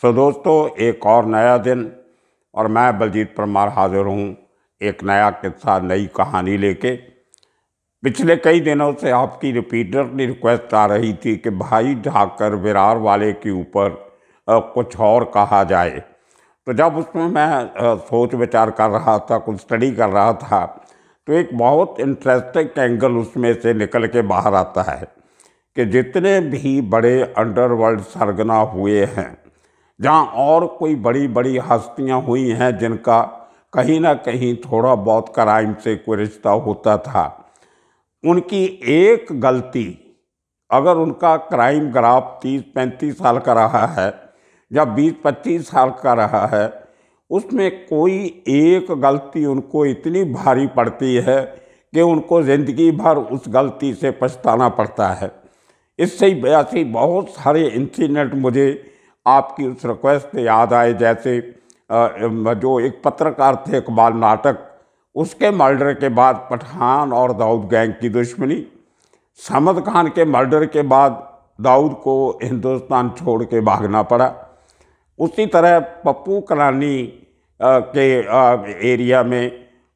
दोस्तों, एक और नया दिन और मैं बलजीत परमार हाजिर हूँ एक नया किस्सा, नई कहानी लेके। पिछले कई दिनों से आपकी रिपीटेडली रिक्वेस्ट आ रही थी कि भाई ठाकर विरार वाले के ऊपर कुछ और कहा जाए। तो जब उसमें मैं सोच विचार कर रहा था, कुछ स्टडी कर रहा था, तो एक बहुत इंटरेस्टिंग एंगल उसमें से निकल के बाहर आता है कि जितने भी बड़े अंडरवर्ल्ड सरगना हुए हैं, जहाँ और कोई बड़ी बड़ी हस्तियाँ हुई हैं जिनका कहीं ना कहीं थोड़ा बहुत क्राइम से कोई रिश्ता होता था, उनकी एक गलती, अगर उनका क्राइम ग्राफ 30-35 साल का रहा है या 20-25 साल का रहा है, उसमें कोई एक गलती उनको इतनी भारी पड़ती है कि उनको ज़िंदगी भर उस गलती से पछताना पड़ता है। इससे ऐसे बहुत सारे इंसिडेंट मुझे आपकी उस रिक्वेस्ट से याद आए। जैसे जो एक पत्रकार थे, इकबाल नाटक, उसके मर्डर के बाद पठान और दाऊद गैंग की दुश्मनी, समद खान के मर्डर के बाद दाऊद को हिंदुस्तान छोड़ के भागना पड़ा। उसी तरह पप्पू कलानी के एरिया में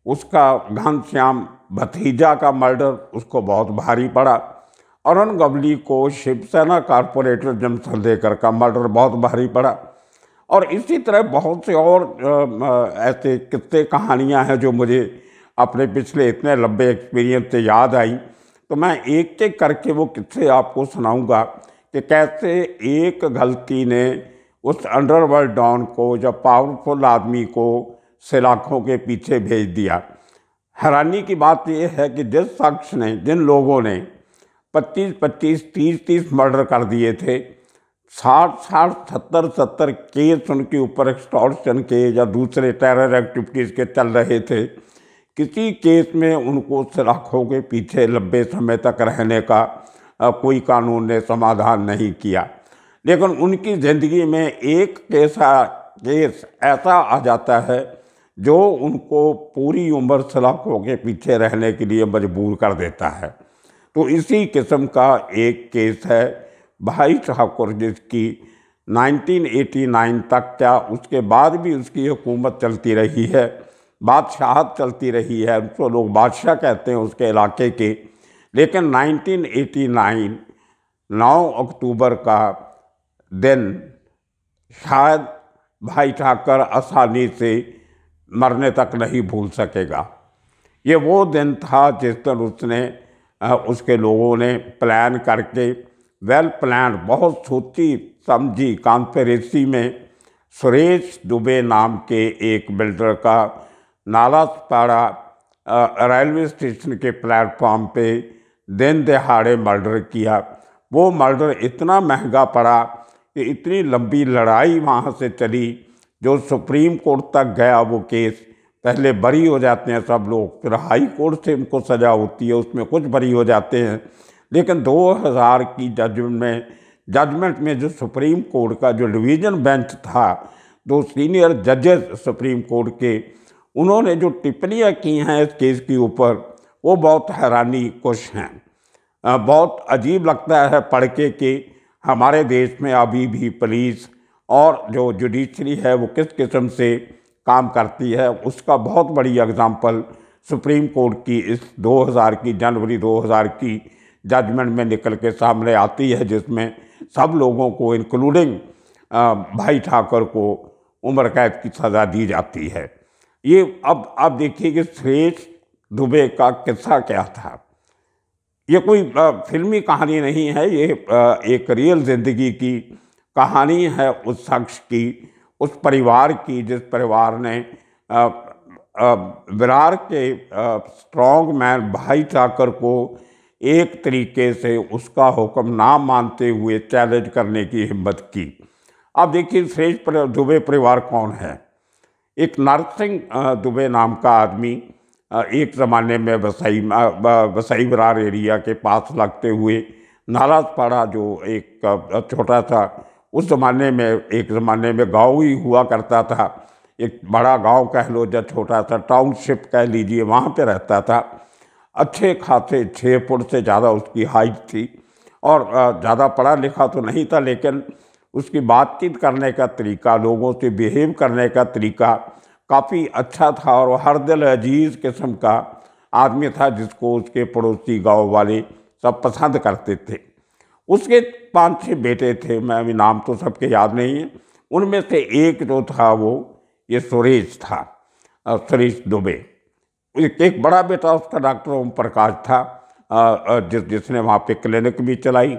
उसका घनश्याम भतीजा का मर्डर उसको बहुत भारी पड़ा। अरुण गवली को शिवसेना कारपोरेटर जमशेदकर का मर्डर बहुत भारी पड़ा। और इसी तरह बहुत से और ऐसे किस्से कहानियां हैं जो मुझे अपने पिछले इतने लंबे एक्सपीरियंस से याद आई। तो मैं एक एक करके वो किस्से आपको सुनाऊंगा कि कैसे एक गलती ने उस अंडरवर्ल्ड डॉन को, जब पावरफुल आदमी को सलाखों के पीछे भेज दिया। हैरानी की बात यह है कि जिस शख्स ने, जिन लोगों ने 25-25, 30-30 मर्डर कर दिए थे, 60-60, 70-70 केस उनके ऊपर एक्सटॉर्शन के या दूसरे टेरर एक्टिविटीज़ के चल रहे थे, किसी केस में उनको सलाखों के पीछे लंबे समय तक रहने का कोई कानून ने समाधान नहीं किया। लेकिन उनकी ज़िंदगी में एक केस ऐसा आ जाता है जो उनको पूरी उम्र सलाखों के पीछे रहने के लिए मजबूर कर देता है। तो इसी किस्म का एक केस है भाई ठाकुर, जिसकी 1989 तक, क्या उसके बाद भी उसकी हुकूमत चलती रही है, बादशाहत चलती रही है। उसको लोग बादशाह कहते हैं उसके इलाके के। लेकिन 1989 9 अक्टूबर का दिन शायद भाई ठाकर आसानी से मरने तक नहीं भूल सकेगा। ये वो दिन था जिस दिन उसने उसके लोगों ने प्लान करके, वेल प्लान, बहुत सोची समझी कॉन्स्पिरेसी में सुरेश दुबे नाम के एक बिल्डर का नालासपाड़ा रेलवे स्टेशन के प्लेटफॉर्म पे दिन दहाड़े मर्डर किया। वो मर्डर इतना महंगा पड़ा कि इतनी लंबी लड़ाई वहाँ से चली, जो सुप्रीम कोर्ट तक गया वो केस। पहले बरी हो जाते हैं सब लोग, फिर हाई कोर्ट से उनको सज़ा होती है, उसमें कुछ बरी हो जाते हैं। लेकिन 2000 की जजमेंट में जो सुप्रीम कोर्ट का जो डिवीज़न बेंच था, 2 सीनियर जजेस सुप्रीम कोर्ट के, उन्होंने जो टिप्पणियाँ की हैं इस केस के ऊपर, वो बहुत हैरानी कुछ हैं। बहुत अजीब लगता है पढ़ के कि हमारे देश में अभी भी पुलिस और जो जुडिशरी है वो किस किस्म से काम करती है। उसका बहुत बड़ी एग्जाम्पल सुप्रीम कोर्ट की इस 2000 की जनवरी 2000 की जजमेंट में निकल के सामने आती है, जिसमें सब लोगों को इंक्लूडिंग भाई ठाकर को उम्र कैद की सज़ा दी जाती है। ये अब देखिए कि सुरेश दुबे का किस्सा क्या था। ये कोई फिल्मी कहानी नहीं है, ये एक रियल ज़िंदगी की कहानी है उस शख्स की, उस परिवार की, जिस परिवार ने विरार के स्ट्रॉन्ग मैन भाई ठाकर को एक तरीके से उसका हुक्म ना मानते हुए चैलेंज करने की हिम्मत की। अब देखिए सुरेश दुबे परिवार कौन है। एक नरसिंह दुबे नाम का आदमी, एक ज़माने में वसई विरार एरिया के पास लगते हुए नालासपाड़ा, जो एक छोटा सा, उस ज़माने में एक ज़माने में गाँव ही हुआ करता था, एक बड़ा गांव कह लो या छोटा सा टाउनशिप कह लीजिए, वहाँ पे रहता था। अच्छे खासे 6 फुट से ज़्यादा उसकी हाइट थी और ज़्यादा पढ़ा लिखा तो नहीं था, लेकिन उसकी बातचीत करने का तरीका, लोगों से बिहेव करने का तरीका काफ़ी अच्छा था और वो हर दिल अजीज़ किस्म का आदमी था जिसको उसके पड़ोसी गांव वाले सब पसंद करते थे। उसके 5-6 बेटे थे, मैं अभी नाम तो सबके याद नहीं है। उनमें से एक जो था वो ये सुरेश था, सुरेश दुबे। एक बड़ा बेटा उसका डॉक्टर ओम प्रकाश था, जिसने वहाँ पे क्लिनिक भी चलाई।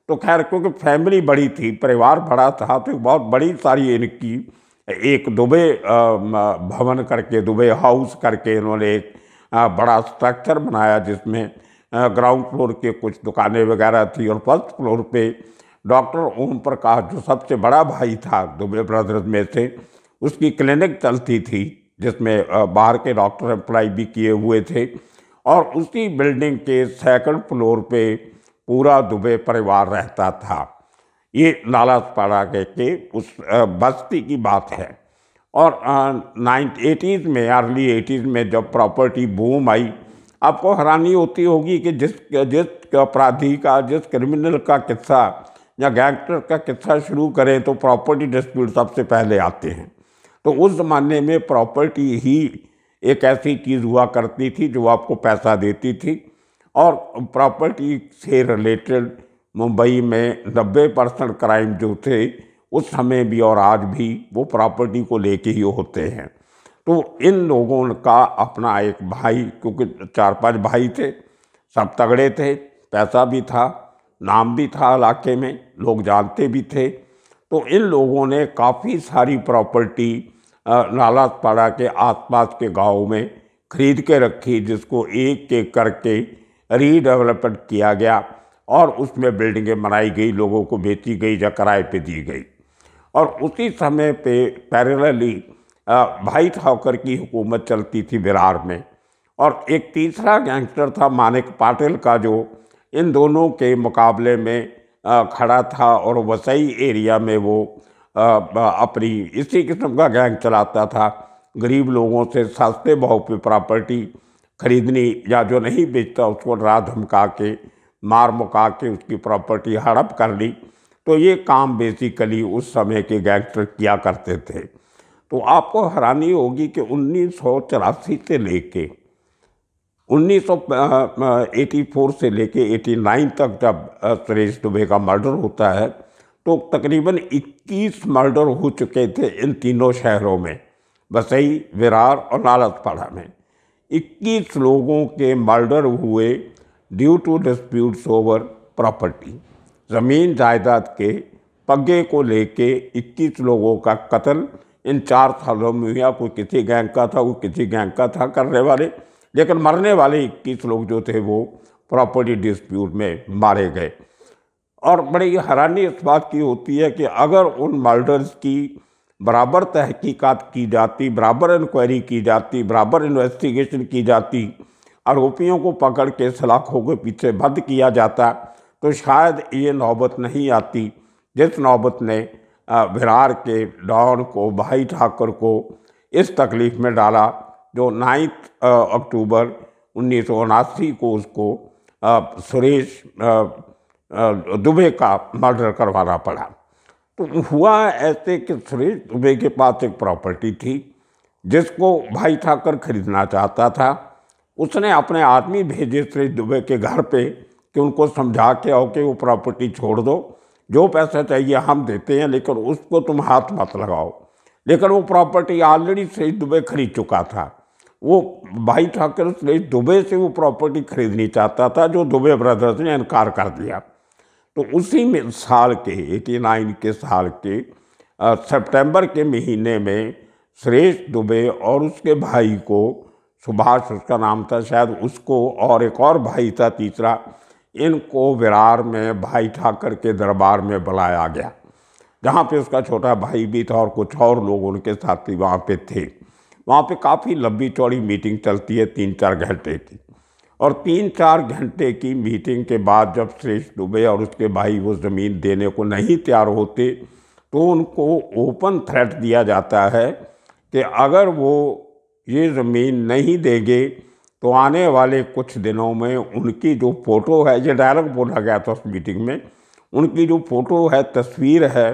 तो खैर क्योंकि फैमिली बड़ी थी, परिवार बड़ा था, तो बहुत बड़ी सारी इनकी एक दुबे भवन करके, दुबे हाउस करके इन्होंने एक बड़ा स्ट्रक्चर बनाया जिसमें ग्राउंड फ्लोर के कुछ दुकानें वगैरह थी और फर्स्ट फ्लोर पे डॉक्टर ओम प्रकाश जो सबसे बड़ा भाई था दुबे ब्रदर्स में से, उसकी क्लिनिक चलती थी जिसमें बाहर के डॉक्टर एम्प्लॉय भी किए हुए थे। और उसी बिल्डिंग के 2nd फ्लोर पे पूरा दुबे परिवार रहता था। ये नालासपाड़ा के उस बस्ती की बात है। और 80s में, अर्ली 80s में जब प्रॉपर्टी बूम आई, आपको हैरानी होती होगी कि जिस जिस अपराधी का, जिस क्रिमिनल का किस्सा या गैंगस्टर का किस्सा शुरू करें तो प्रॉपर्टी डिस्प्यूट सबसे पहले आते हैं। तो उस ज़माने में प्रॉपर्टी ही एक ऐसी चीज़ हुआ करती थी जो आपको पैसा देती थी। और प्रॉपर्टी से रिलेटेड मुंबई में 90% क्राइम जो थे उस समय भी और आज भी वो प्रॉपर्टी को लेके ही होते हैं। तो इन लोगों का अपना एक भाई, क्योंकि 4-5 भाई थे, सब तगड़े थे, पैसा भी था, नाम भी था इलाके में, लोग जानते भी थे। तो इन लोगों ने काफ़ी सारी प्रॉपर्टी नालासपाड़ा के आसपास के गांव में खरीद के रखी, जिसको एक एक करके रीडेवलपमेंट किया गया और उसमें बिल्डिंगें बनाई गई, लोगों को बेची गई या किराए पे दी गई। और उसी समय पे पैरेलली भाई ठाकर की हुकूमत चलती थी विरार में। और एक तीसरा गैंगस्टर था मानिक पाटिल का, जो इन दोनों के मुकाबले में खड़ा था और वसई एरिया में वो अपनी इसी किस्म का गैंग चलाता था। गरीब लोगों से सस्ते भाव पे प्रॉपर्टी खरीदनी, या जो नहीं बेचता उसको डरा धमका के, मार मुका के उसकी प्रॉपर्टी हड़प कर ली। तो ये काम बेसिकली उस समय के गैंगस्टर किया करते थे। तो आपको हैरानी होगी कि 1984 से लेके 1984 से लेके 89 तक जब सुरेश दुबे का मर्डर होता है तो तकरीबन 21 मर्डर हो चुके थे इन तीनों शहरों में, वसई, विरार और नालासपाड़ा में। 21 लोगों के मर्डर हुए due to disputes over property, ज़मीन जायदाद के पग्गे को लेके 21 लोगों का कत्ल इन 4 सालों में हुआ। कोई किसी गैंग का था, कोई किसी गैंग का था करने वाले, लेकिन मरने वाले 21 लोग जो थे वो प्रॉपर्टी डिस्प्यूट में मारे गए। और बड़ी हैरानी इस बात की होती है कि अगर उन मर्डर्स की बराबर तहकीकात की जाती, बराबर इंक्वायरी की जाती, बराबर इन्वेस्टिगेशन की जाती, आरोपियों को पकड़ के सलाखों के पीछे बंद किया जाता, तो शायद ये नौबत नहीं आती जिस नौबत ने विरार के डॉन को, भाई ठाकर को इस तकलीफ़ में डाला, जो 9 अक्टूबर 1979 को उसको सुरेश दुबे का मर्डर करवाना पड़ा। तो हुआ ऐसे कि सुरेश दुबे के पास एक प्रॉपर्टी थी जिसको भाई ठाकर खरीदना चाहता था। उसने अपने आदमी भेजे सुरेश दुबे के घर पे कि उनको समझा के आओ कि वो प्रॉपर्टी छोड़ दो, जो पैसा चाहिए हम देते हैं, लेकिन उसको तुम हाथ मत लगाओ। लेकिन वो प्रॉपर्टी ऑलरेडी सुरेश दुबे खरीद चुका था। वो भाई ठाकर सुरेश दुबे से वो प्रॉपर्टी खरीदनी चाहता था, जो दुबे ब्रदर्स ने इनकार कर दिया। तो उसी में साल के 89 के साल के सितंबर के महीने में सुरेश दुबे और उसके भाई को, सुभाष उसका नाम था शायद, उसको और एक और भाई था तीसरा, इनको विरार में भाई ठाकर के दरबार में बुलाया गया, जहाँ पे उसका छोटा भाई भी था और कुछ और लोग उनके साथी वहाँ पे थे। वहाँ पे काफ़ी लंबी चौड़ी मीटिंग चलती है 3-4 घंटे की। और 3-4 घंटे की मीटिंग के बाद जब सुरेश दुबे और उसके भाई वो ज़मीन देने को नहीं तैयार होते तो उनको ओपन थ्रेट दिया जाता है कि अगर वो ये ज़मीन नहीं देंगे तो आने वाले कुछ दिनों में उनकी जो फ़ोटो है, ये डायरेक्ट बोला गया था उस मीटिंग में, उनकी जो फ़ोटो है, तस्वीर है,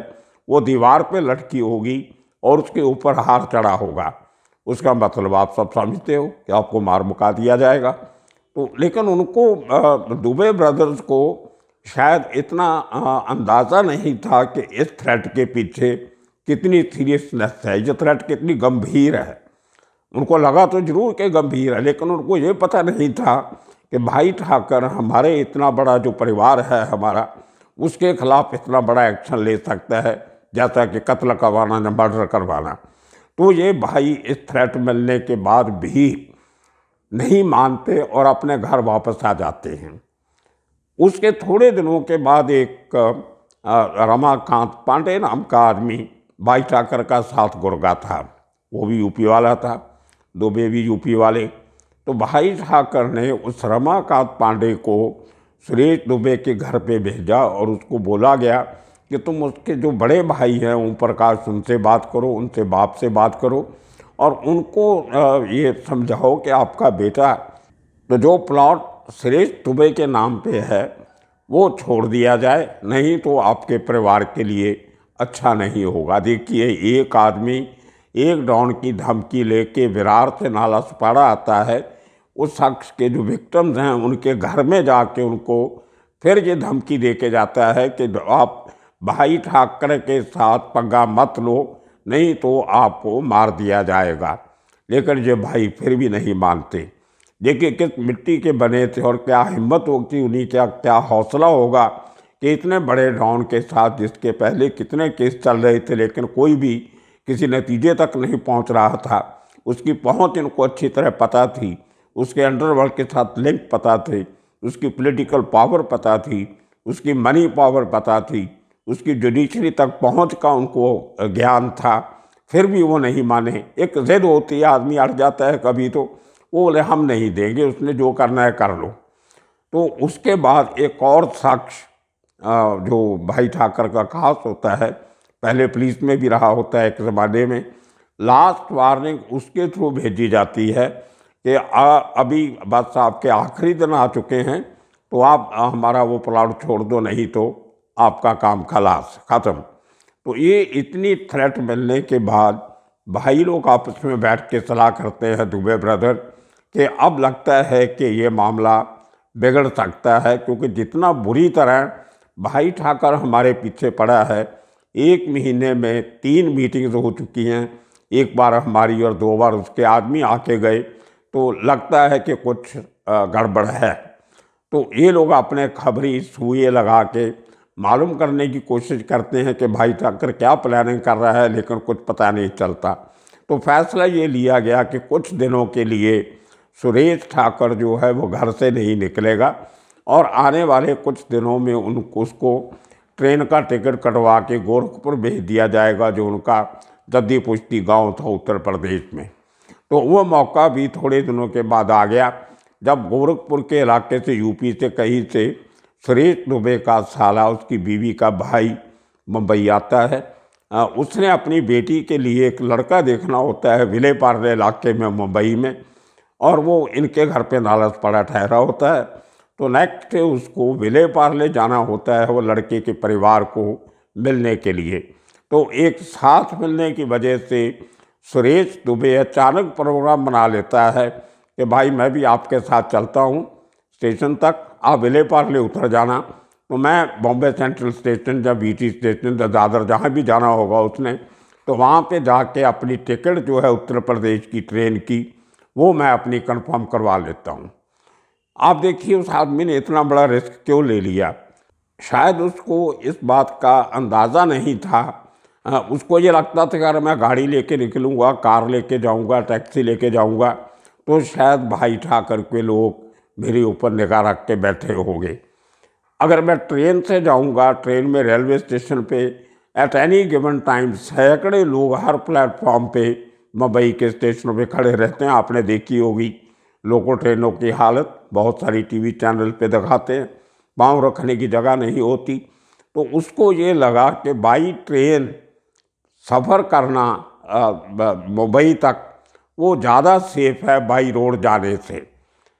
वो दीवार पे लटकी होगी और उसके ऊपर हार चढ़ा होगा। उसका मतलब आप सब समझते हो कि आपको मार मुका दिया जाएगा। तो लेकिन उनको दुबे ब्रदर्स को शायद इतना अंदाज़ा नहीं था कि इस थ्रेट के पीछे कितनी सीरियसनेस है, ये थ्रेट कितनी गंभीर है। उनको लगा तो जरूर कि गंभीर है, लेकिन उनको ये पता नहीं था कि भाई ठाकर हमारे इतना बड़ा जो परिवार है हमारा, उसके खिलाफ इतना बड़ा एक्शन ले सकता है, जैसा कि कत्ल करवाना या मर्डर करवाना। तो ये भाई इस थ्रेट मिलने के बाद भी नहीं मानते और अपने घर वापस आ जाते हैं। उसके थोड़े दिनों के बाद एक रमाकांत पांडे नाम का आदमी भाई ठाकर का साथ गुर्गा था, वो भी यूपी वाला था, दुबे भी यूपी वाले। तो भाई ठाकर ने उस रमाकांत पांडे को सुरेश दुबे के घर पे भेजा और उसको बोला गया कि तुम उसके जो बड़े भाई हैं ओम प्रकाश, उनसे बात करो, उनसे बाप से बात करो और उनको ये समझाओ कि आपका बेटा तो जो प्लॉट सुरेश दुबे के नाम पे है वो छोड़ दिया जाए, नहीं तो आपके परिवार के लिए अच्छा नहीं होगा। देखिए, एक आदमी एक डॉन की धमकी लेके विरार से नाला सुपारा आता है, उस शख्स के जो विक्टिम्स हैं उनके घर में जाके उनको फिर ये धमकी दे के जाता है कि आप भाई ठाकरे के साथ पंगा मत लो, नहीं तो आपको मार दिया जाएगा। लेकिन ये भाई फिर भी नहीं मानते। देखिए किस मिट्टी के बने थे और क्या हिम्मत होती उन्हीं का, क्या हौसला होगा कि इतने बड़े डॉन के साथ, जिसके पहले कितने केस चल रहे थे लेकिन कोई भी किसी नतीजे तक नहीं पहुंच रहा था, उसकी पहुंच इनको अच्छी तरह पता थी, उसके अंडरवर्ल्ड के साथ लिंक पता थे, उसकी पॉलिटिकल पावर पता थी, उसकी मनी पावर पता थी, उसकी जुडिशरी तक पहुंच का उनको ज्ञान था, फिर भी वो नहीं माने। एक ज़िद होती है, आदमी अड़ जाता है कभी, तो वो बोले हम नहीं देंगे, उसने जो करना है कर लो। तो उसके बाद एक और शख्स जो भाई ठाकर का खास होता है, पहले पुलिस में भी रहा होता है एक ज़माने में, लास्ट वार्निंग उसके थ्रू भेजी जाती है कि अभी बस आपके आखिरी दिन आ चुके हैं, तो आप हमारा वो प्लॉट छोड़ दो, नहीं तो आपका काम खलास, ख़त्म। तो ये इतनी थ्रेट मिलने के बाद भाई लोग आपस में बैठ के सलाह करते हैं, दुबे ब्रदर, कि अब लगता है कि ये मामला बिगड़ सकता है, क्योंकि जितना बुरी तरह भाई ठाकर हमारे पीछे पड़ा है, एक महीने में 3 मीटिंग्स हो चुकी हैं, एक बार हमारी और 2 बार उसके आदमी आके गए, तो लगता है कि कुछ गड़बड़ है। तो ये लोग अपने खबरी सुइए लगा के मालूम करने की कोशिश करते हैं कि भाई ठाकर क्या प्लानिंग कर रहा है, लेकिन कुछ पता नहीं चलता। तो फैसला ये लिया गया कि कुछ दिनों के लिए सुरेश ठाकर जो है वो घर से नहीं निकलेगा और आने वाले कुछ दिनों में उसको ट्रेन का टिकट कटवा के गोरखपुर भेज दिया जाएगा, जो उनका जद्दी पुश्ती गांव था उत्तर प्रदेश में। तो वो मौका भी थोड़े दिनों के बाद आ गया, जब गोरखपुर के इलाके से, यूपी से कहीं से सुरेश दुबे का साला, उसकी बीवी का भाई मुंबई आता है। उसने अपनी बेटी के लिए एक लड़का देखना होता है विले पार्ले इलाके में मुंबई में, और वो इनके घर पे नालस पड़ा ठहरा होता है। तो नेक्स्ट डे उसको विले पार्ले जाना होता है वो लड़के के परिवार को मिलने के लिए। तो एक साथ मिलने की वजह से सुरेश दुबे अचानक प्रोग्राम बना लेता है कि भाई मैं भी आपके साथ चलता हूँ स्टेशन तक, आप विले पार्ले उतर जाना, तो मैं बॉम्बे सेंट्रल स्टेशन या बीटी स्टेशन या दादर जहाँ भी जाना होगा उसने, तो वहाँ पे जाके अपनी टिकट जो है उत्तर प्रदेश की ट्रेन की, वो मैं अपनी कंफर्म करवा लेता हूँ। आप देखिए उस आदमी ने इतना बड़ा रिस्क क्यों ले लिया। शायद उसको इस बात का अंदाज़ा नहीं था। उसको ये लगता था कि अगर मैं गाड़ी लेके निकलूँगा, कार लेके जाऊँगा, टैक्सी लेके जाऊँगा, तो शायद भाई ठाकर के लोग मेरे ऊपर निगाह रख के बैठे होंगे। अगर मैं ट्रेन से जाऊँगा, ट्रेन में रेलवे स्टेशन पे एट एनी गिवन टाइम सैकड़े लोग हर प्लेटफॉर्म पे मुंबई के स्टेशनों पे खड़े रहते हैं। आपने देखी होगी लोकल ट्रेनों की हालत, बहुत सारी टीवी चैनल पे दिखाते हैं, पाँव रखने की जगह नहीं होती। तो उसको ये लगा कि बाई ट्रेन सफ़र करना मुंबई तक वो ज़्यादा सेफ है बाई रोड जाने से।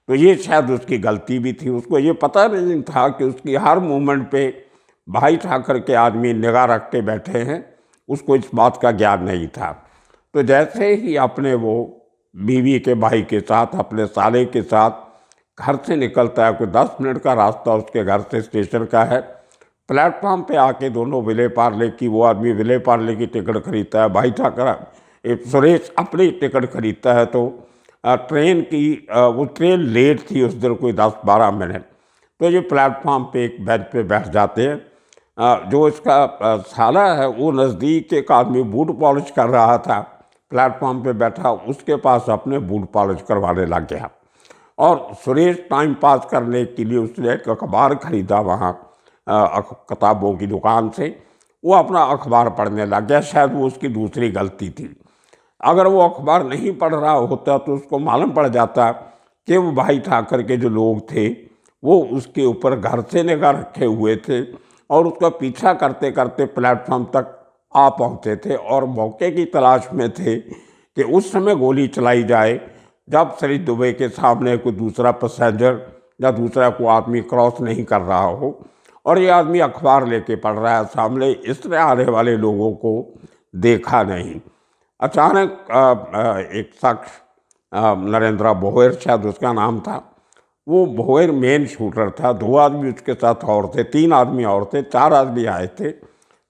तो ये शायद उसकी गलती भी थी। उसको ये पता नहीं था कि उसकी हर मूवमेंट पे भाई ठाकर के आदमी निगाह रख के बैठे हैं उसको इस बात का ज्ञान नहीं था। तो जैसे ही अपने वो बीवी के भाई के साथ, अपने साले के साथ घर से निकलता है, कोई 10 मिनट का रास्ता उसके घर से स्टेशन का है, प्लेटफॉर्म पे आके दोनों विले पार्ले की, वो आदमी विले पार्ले की टिकट खरीदता है, भाई ठाकर सुरेश अपनी टिकट खरीदता है। तो ट्रेन की वो ट्रेन लेट थी उस दिन कोई 10-12 मिनट। तो ये प्लेटफॉर्म पे एक बेंच पे बैठ जाते हैं। जो इसका साला है वो नज़दीक एक आदमी बूट पॉलिश कर रहा था, प्लेटफॉर्म पे बैठा, उसके पास अपने बूट पॉलिश करवाने लग गया। और सुरेश टाइम पास करने के लिए उसने एक अखबार खरीदा वहाँ किताबों की दुकान से, वो अपना अखबार पढ़ने लग गया। शायद वो उसकी दूसरी गलती थी। अगर वो अखबार नहीं पढ़ रहा होता तो उसको मालूम पड़ जाता कि वो भाई ठाकर के जो लोग थे वो उसके ऊपर घर से निगाह रखे हुए थे और उसका पीछा करते करते प्लेटफॉर्म तक आ पहुँचे थे और मौके की तलाश में थे कि उस समय गोली चलाई जाए जब सरित दुबे के सामने कोई दूसरा पैसेंजर या दूसरा कोई आदमी क्रॉस नहीं कर रहा हो और ये आदमी अखबार लेके पढ़ रहा है सामने। इस तरह आने वाले लोगों को देखा नहीं। अचानक एक शख्स नरेंद्र बोहेर, शायद उसका नाम था, वो बोहेर मेन शूटर था। 2 आदमी उसके साथ और थे, 3 आदमी और थे, 4 आदमी आए थे,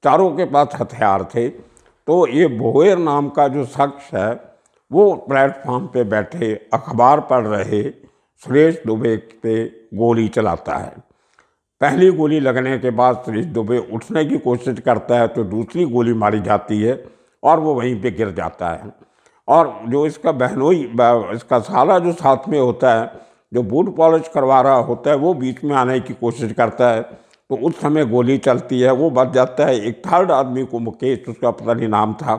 चारों के पास हथियार थे। तो ये बोहेर नाम का जो शख्स है वो प्लेटफॉर्म पे बैठे अखबार पढ़ रहे सुरेश दुबे पे गोली चलाता है। पहली गोली लगने के बाद सुरेश दुबे उठने की कोशिश करता है तो दूसरी गोली मारी जाती है और वो वहीं पे गिर जाता है। और जो इसका बहनोई, इसका साला जो साथ में होता है, जो बूट पॉलिश करवा रहा होता है, वो बीच में आने की कोशिश करता है तो उस समय गोली चलती है, वो बच जाता है। एक थर्ड आदमी को, मुकेश उसका पता नहीं नाम था,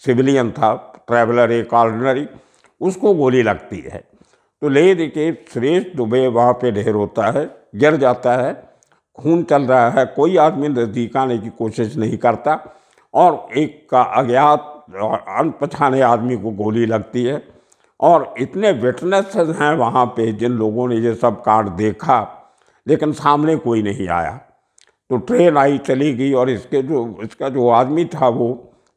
सिविलियन था, ट्रैवलर एक ऑर्डिनरी, उसको गोली लगती है। तो ले देके सुरेश दुबे वहाँ पे ढेर होता है, गिर जाता है, खून चल रहा है, कोई आदमी नज़दीक आने की कोशिश नहीं करता और एक का अज्ञात अनपहचाने आदमी को गोली लगती है। और इतने विटनेसेस हैं वहाँ पे जिन लोगों ने ये सब कांड देखा, लेकिन सामने कोई नहीं आया। तो ट्रेन आई, चली गई और इसका जो आदमी था वो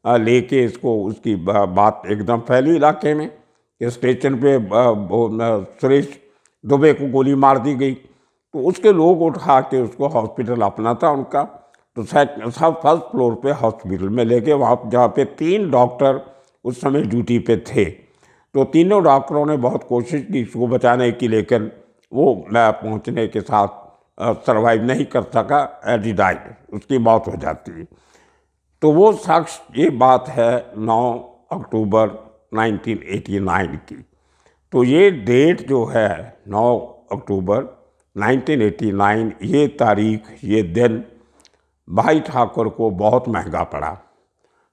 लेके इसको, उसकी बात एकदम फैली इलाके में कि स्टेशन पे सुरेश दुबे को गोली मार दी गई। तो उसके लोग उठा के उसको हॉस्पिटल अपना था उनका, तो सब फर्स्ट फ्लोर पे हॉस्पिटल में लेके, वहाँ जहाँ पे 3 डॉक्टर उस समय ड्यूटी पे थे। तो तीनों डॉक्टरों ने बहुत कोशिश की इसको बचाने की, लेकिन वो पहुँचने के साथ सर्वाइव नहीं कर सका, एज ही डाइड, उसकी मौत हो जाती है। तो वो शख्स, ये बात है 9 अक्टूबर 1989 की। तो ये डेट जो है 9 अक्टूबर 1989, ये तारीख, ये दिन भाई ठाकुर को बहुत महंगा पड़ा।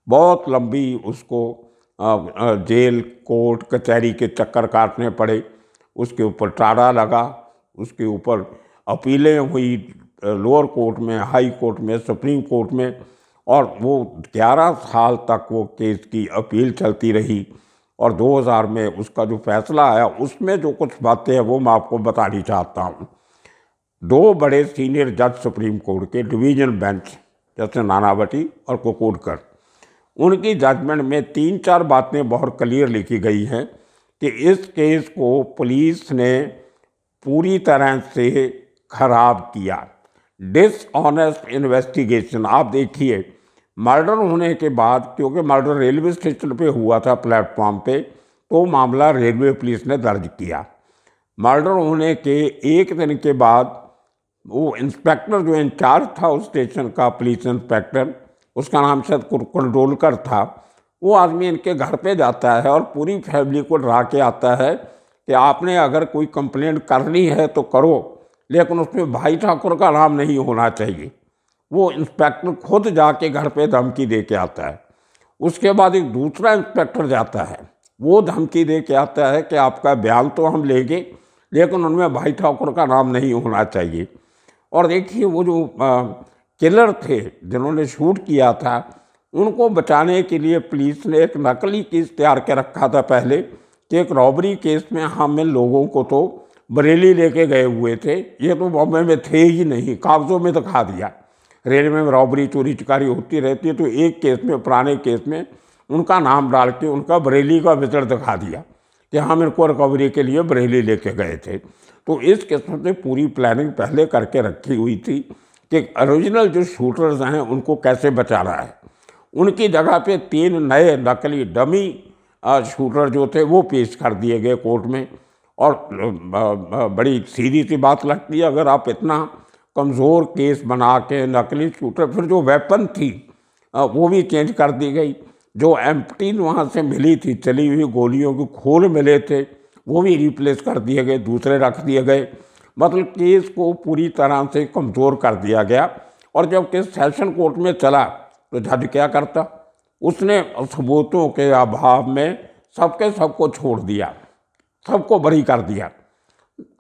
बहुत लंबी उसको जेल, कोर्ट, कचहरी के चक्कर काटने पड़े, उसके ऊपर टाड़ा लगा, उसके ऊपर अपीलें हुई लोअर कोर्ट में, हाई कोर्ट में, सुप्रीम कोर्ट में, और वो 11 साल तक वो केस की अपील चलती रही। और 2000 में उसका जो फैसला आया उसमें जो कुछ बातें हैं वो मैं आपको बतानी चाहता हूँ। 2 बड़े सीनियर जज सुप्रीम कोर्ट के डिवीजन बेंच, जैसे नानावटी और कोकुडकर, उनकी जजमेंट में 3-4 बातें बहुत क्लियर लिखी गई हैं कि इस केस को पुलिस ने पूरी तरह से खराब किया, डिसऑनेस्ट इन्वेस्टिगेशन। आप देखिए, मर्डर होने के बाद, क्योंकि मर्डर रेलवे स्टेशन पे हुआ था प्लेटफॉर्म पे, तो मामला रेलवे पुलिस ने दर्ज किया। मर्डर होने के 1 दिन के बाद वो इंस्पेक्टर जो इंचार्ज था उस स्टेशन का, पुलिस इंस्पेक्टर, उसका नाम शायद कुंडोलकर था, वो आदमी इनके घर पे जाता है और पूरी फैमिली को डरा के आता है कि आपने अगर कोई कंप्लेंट करनी है तो करो, लेकिन उसमें भाई ठाकुर का नाम नहीं होना चाहिए। वो इंस्पेक्टर खुद जाके घर पे धमकी दे के आता है। उसके बाद एक दूसरा इंस्पेक्टर जाता है, वो धमकी दे के आता है कि आपका बयान तो हम लेंगे, लेकिन उनमें भाई ठाकुर का नाम नहीं होना चाहिए। और देखिए, वो जो किलर थे जिन्होंने शूट किया था, उनको बचाने के लिए पुलिस ने एक नकली केस तैयार कर रखा था पहले, कि एक रॉबरी केस में हम इन लोगों को तो बरेली लेके गए हुए थे, ये तो बॉम्बे में थे ही नहीं, कागजों में दिखा दिया। रेलवे में रॉबरी चोरी चकारी होती रहती है, तो एक केस में, पुराने केस में उनका नाम डाल के उनका बरेली का विजिट दिखा दिया कि हम इनको रिकवरी के लिए बरेली लेके गए थे। तो इस किस्म से पूरी प्लानिंग पहले करके रखी हुई थी कि ओरिजिनल जो शूटर्स हैं उनको कैसे बचाना है। उनकी जगह पे 3 नए नकली डमी शूटर जो थे वो पेश कर दिए गए कोर्ट में। और बड़ी सीधी सी बात लगती है, अगर आप इतना कमज़ोर केस बना के नकली शूटर, फिर जो वेपन थी वो भी चेंज कर दी गई। जो एम्प्टी वहाँ से मिली थी, चली हुई गोलियों के खोल मिले थे, वो भी रिप्लेस कर दिए गए, दूसरे रख दिए गए। मतलब केस को पूरी तरह से कमज़ोर कर दिया गया। और जब केस सेशन कोर्ट में चला तो जज क्या करता, उसने सबूतों के अभाव में सबके सबको छोड़ दिया, सबको बरी कर दिया।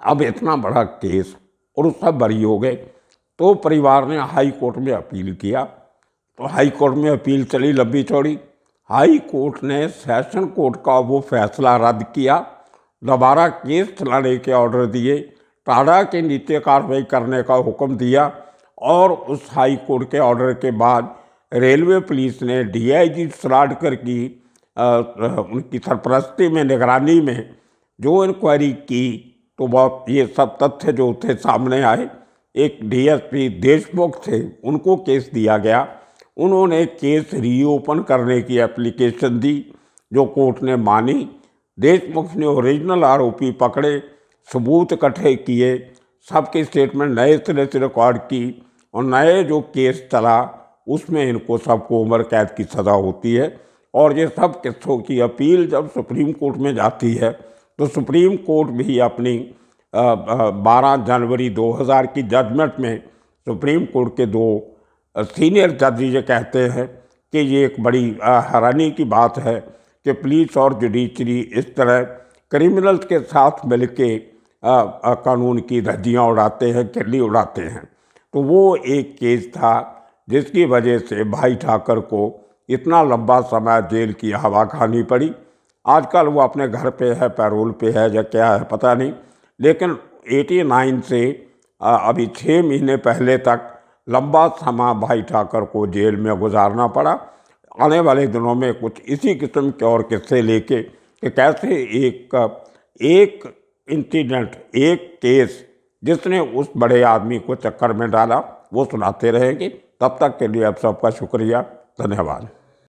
अब इतना बड़ा केस और सब बरी हो गए, तो परिवार ने हाई कोर्ट में अपील किया। तो हाई कोर्ट में अपील चली लंबी चौड़ी। हाई कोर्ट ने सेशन कोर्ट का वो फैसला रद्द किया, दोबारा केस चलाने के ऑर्डर दिए, टाडा के नीचे कार्रवाई करने का हुक्म दिया। और उस हाई कोर्ट के ऑर्डर के बाद रेलवे पुलिस ने डीआईजी सलाडकर की उनकी सरपरस्ती में, निगरानी में जो इंक्वायरी की, तो बहुत ये सब तथ्य जो थे सामने आए। एक डीएसपी देशमुख थे, उनको केस दिया गया। उन्होंने केस रीओपन करने की एप्लीकेशन दी, जो कोर्ट ने मानी। देशमुख ने ओरिजिनल आरोपी पकड़े, सबूत इकट्ठे किए, सबकी स्टेटमेंट नए सिरे से रिकॉर्ड की, और नए जो केस चला उसमें इनको सबको उम्र कैद की सज़ा होती है। और ये सब किस्सों की अपील जब सुप्रीम कोर्ट में जाती है, तो सुप्रीम कोर्ट भी अपनी 12 जनवरी 2000 की जजमेंट में सुप्रीम कोर्ट के 2 सीनियर जज ये कहते हैं कि ये एक बड़ी हैरानी की बात है कि पुलिस और जुडिशरी इस तरह क्रिमिनल्स के साथ मिलके कानून की धज्जियाँ उड़ाते हैं, किल्ली उड़ाते हैं। तो वो एक केस था जिसकी वजह से भाई ठाकर को इतना लंबा समय जेल की हवा खानी पड़ी। आजकल वो अपने घर पे है, पैरोल पे है या क्या है पता नहीं, लेकिन 89 से अभी 6 महीने पहले तक लंबा समय भाई ठाकर को जेल में गुजारना पड़ा। आने वाले दिनों में कुछ इसी किस्म के और किस्से लेके कि कैसे एक इंसिडेंट, एक केस जिसने उस बड़े आदमी को चक्कर में डाला, वो सुनाते रहेंगे। तब तक के लिए आप सबका शुक्रिया, धन्यवाद।